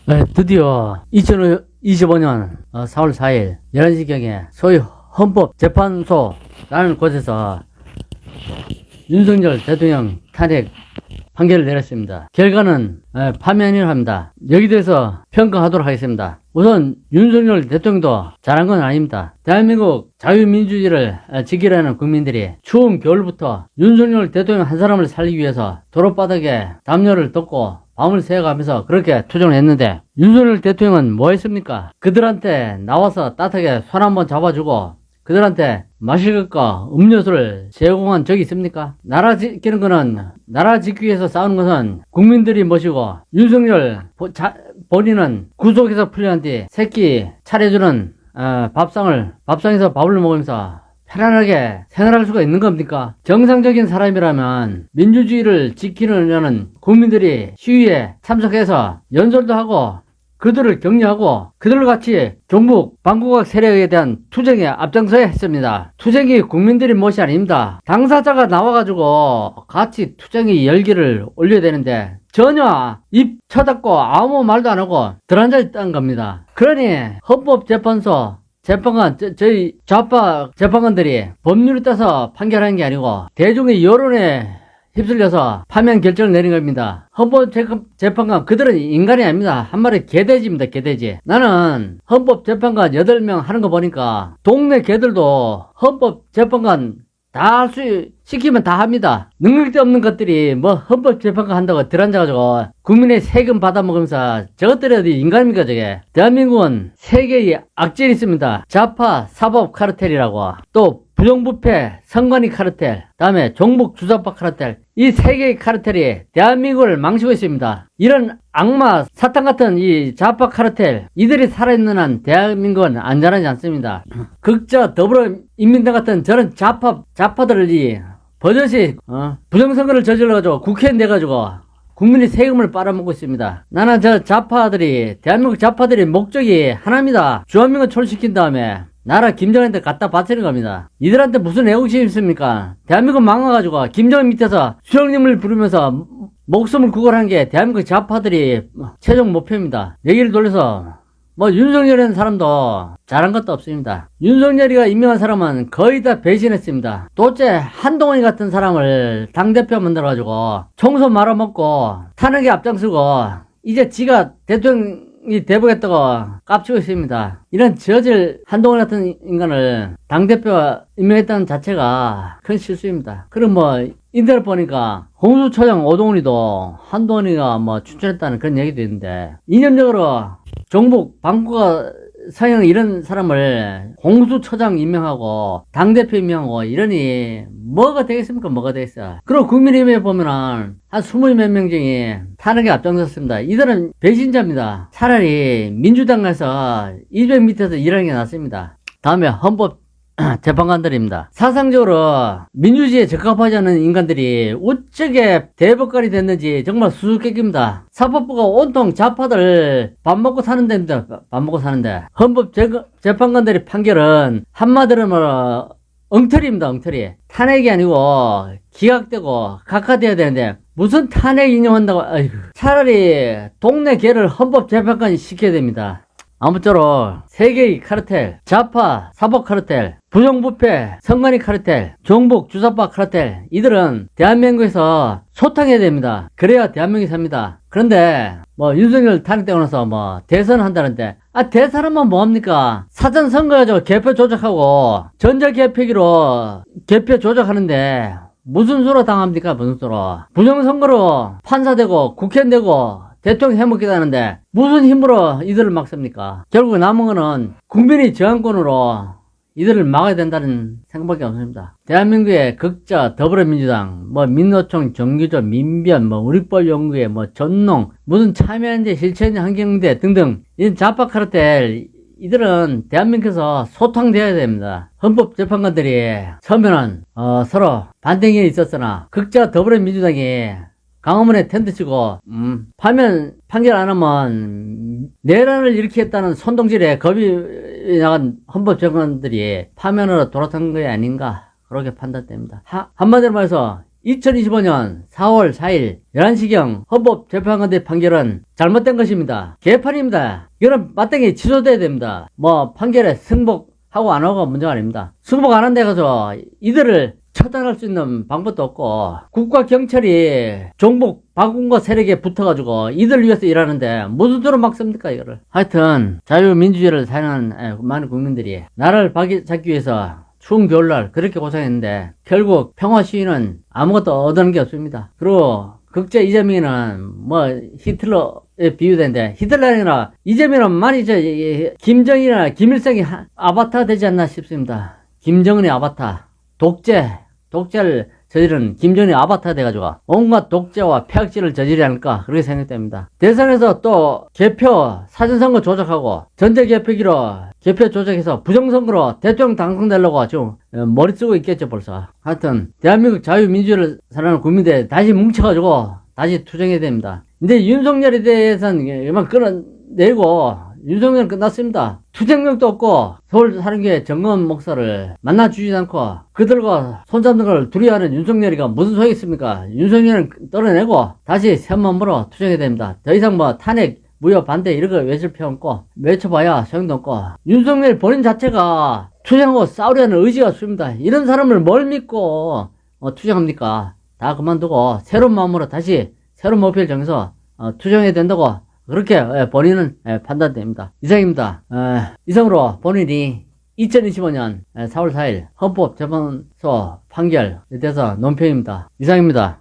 네, 드디어 2025년 4월 4일 11시경에 소위 헌법재판소라는 곳에서 윤석열 대통령 탄핵 판결을 내렸습니다. 결과는 파면이라고 합니다. 여기 대해서 평가하도록 하겠습니다. 우선 윤석열 대통령도 잘한 건 아닙니다. 대한민국 자유민주주의를 지키려는 국민들이 추운 겨울부터 윤석열 대통령 한 사람을 살리기 위해서 도로바닥에 담요를 덮고 밤을 새워가면서 그렇게 투쟁을 했는데 윤석열 대통령은 뭐 했습니까? 그들한테 나와서 따뜻하게 손 한번 잡아주고 그들한테 마실 것과 음료수를 제공한 적이 있습니까? 나라 지키는 거는, 나라 지키기 위해서 싸우는 것은 국민들이 모시고 윤석열 본인은 구속에서 풀려난 뒤 새끼 차려주는 밥상에서 밥을 먹으면서 편안하게 생활할 수가 있는 겁니까? 정상적인 사람이라면 민주주의를 지키려는 국민들이 시위에 참석해서 연설도 하고 그들을 격려하고 그들과 같이 종북 반국악 세력에 대한 투쟁에 앞장서야 했습니다. 투쟁이 국민들이 못이 아닙니다. 당사자가 나와가지고 같이 투쟁의 열기를 올려야 되는데 전혀 입 쳐닫고 아무 말도 안 하고 들어앉아 있다는 겁니다. 그러니 헌법재판소 재판관, 저희 좌파 재판관들이 법률을 따서 판결하는 게 아니고 대중의 여론에 휩쓸려서 파면 결정을 내린 겁니다. 헌법재판관 그들은 인간이 아닙니다. 한마디 개돼지입니다. 개돼지. 나는 헌법재판관 8명 하는 거 보니까 동네 개들도 헌법재판관 다 할 수 시키면 다 합니다. 능력도 없는 것들이 뭐 헌법재판관 한다고 들어앉아가지고 국민의 세금 받아먹으면서 저것들이 어디 인간입니까 저게. 대한민국은 세계의 악질이 있습니다. 좌파 사법 카르텔이라고 또 부정부패 선관위 카르텔 다음에 종북 주사파 카르텔 이 세 개의 카르텔이 대한민국을 망치고 있습니다. 이런 악마 사탄 같은 이 좌파 카르텔 이들이 살아있는 한 대한민국은 안전하지 않습니다. 극저 더불어민주당 같은 저런 좌파들이 버젓이 부정선거를 저질러가지고 국회의원 돼가지고 국민의 세금을 빨아먹고 있습니다. 나는 저 좌파들이 대한민국 좌파들이 목적이 하나입니다. 주한민국 철시킨 다음에 나라 김정은한테 갖다 바치는 겁니다. 이들한테 무슨 애국심이 있습니까? 대한민국 망가가지고 김정은 밑에서 수령님을 부르면서 목숨을 구걸한 게 대한민국 좌파들이 최종 목표입니다. 얘기를 돌려서 뭐 윤석열이라는 사람도 잘한 것도 없습니다. 윤석열이가 임명한 사람은 거의 다 배신했습니다. 도대체 한동훈이 같은 사람을 당대표 만들어가지고 총선 말아먹고 탄핵에 앞장서고 이제 지가 대통령이 돼보겠다고 깝치고 있습니다. 이런 저질 한동훈 같은 인간을 당대표 임명했다는 자체가 큰 실수입니다. 그럼 뭐 인터넷 보니까 공수처장 오동훈이도 한동훈이가 뭐 추천했다는 그런 얘기도 있는데 이념적으로 종북 반국가 서영 이런 사람을 공수처장 임명하고 당대표 임명하고 이러니 뭐가 되겠습니까? 뭐가 되겠어. 그리고 국민의힘에 보면은 한 20 몇 명 중에 탄핵에 앞장섰습니다. 이들은 배신자입니다. 차라리 민주당 가서 200 밑에서 일하는 게 낫습니다. 다음에 헌법 재판관들입니다. 사상적으로 민주주의에 적합하지 않은 인간들이 어쩌게 대법관이 됐는지 정말 수수께끼입니다. 사법부가 온통 좌파들 밥 먹고 사는 데입니다. 밥 먹고 사는데 헌법 재판관들의 판결은 한마디로 말하면 엉터리입니다. 엉터리. 탄핵이 아니고 기각되고 각하돼야 되는데 무슨 탄핵 인용한다고. 아이고. 차라리 동네 개를 헌법 재판관이 시켜야 됩니다. 아무쪼록 세계의 카르텔, 좌파 사법 카르텔, 부정부패 선관위 카르텔, 종북 주사파 카르텔 이들은 대한민국에서 소탕해야 됩니다. 그래야 대한민국이 삽니다. 그런데 뭐 윤석열 탄핵되고 나서 뭐 대선 한다는데 대선하면 뭐합니까? 사전 선거 가지고 개표 조작하고 전자개표기로 개표 조작하는데 무슨 수로 당합니까? 무슨 수로. 부정선거로 판사되고 국회의원 되고 대통령 해먹기다는데 무슨 힘으로 이들을 막습니까? 결국 남은 거는 국민의 저항권으로 이들을 막아야 된다는 생각밖에 없습니다. 대한민국의 극자 더불어민주당 뭐 민노총 정규조 민변 뭐 우리뻘연구회 뭐 전농 무슨 참여연대 실천연대 환경대 등등 이 좌파 카르텔 이들은 대한민국에서 소탕되어야 됩니다. 헌법재판관들이 처음에는 서로 반대행위에 있었으나 극자 더불어민주당이 강화문에 텐트 치고 파면 판결 안 하면 내란을 일으키겠다는 선동질에 겁이 나간 헌법재판관들이 파면으로 돌아선 게 아닌가 그렇게 판단됩니다. 한마디로 말해서 2025년 4월 4일 11시경 헌법재판관의 판결은 잘못된 것입니다. 개판입니다. 이거는 마땅히 취소돼야 됩니다. 뭐 판결에 승복하고 안 하고가 문제가 아닙니다. 승복 안 한데 가서 이들을 처단할 수 있는 방법도 없고, 국가 경찰이 종북 반군과 세력에 붙어가지고 이들을 위해서 일하는데 무슨 수로 막습니까 이거를. 하여튼 자유민주주의를 사랑하는 많은 국민들이 나라를 바퀴잡기 위해서 추운 겨울날 그렇게 고생했는데 결국 평화시위는 아무것도 얻은 게 없습니다. 그리고 극제 이재명이는 뭐 히틀러에 비유되는데, 히틀러가 아니라 이재명은 많이 김정일이나 김일성이 아바타 되지 않나 싶습니다. 김정은의 아바타, 독재를 저지른 김정은의 아바타 돼가지고 온갖 독재와 폐악질을 저지르지 않을까 그렇게 생각됩니다. 대선에서 또 개표 사전선거 조작하고 전자개표기로 개표 조작해서 부정선거로 대통령 당선되려고 지금 머리 쓰고 있겠죠 벌써. 하여튼 대한민국 자유민주주의를 사랑하는 국민들 다시 뭉쳐가지고 다시 투쟁해야 됩니다. 근데 윤석열에 대해서는 이만 끌어내고 윤석열은 끝났습니다. 투쟁력도 없고 서울사령교회 정건 목사를 만나주지 않고 그들과 손잡는 걸 두려워하는 윤석열이가 무슨 소용이 있습니까? 윤석열은 떨어내고 다시 새 몸으로 투쟁해야 됩니다. 더 이상 뭐 탄핵 무효 반대 이런 거 외칠 필요 없고 외쳐봐야 소용도 없고, 윤석열 본인 자체가 투쟁하고 싸우려는 의지가 없습니다. 이런 사람을 뭘 믿고 투쟁합니까? 다 그만두고 새로운 마음으로 다시 새로운 목표를 정해서 투쟁해야 된다고 그렇게 본인은 판단됩니다. 이상입니다. 이상으로 본인이 2025년 4월 4일 헌법재판소 판결에 대해서 논평입니다. 이상입니다.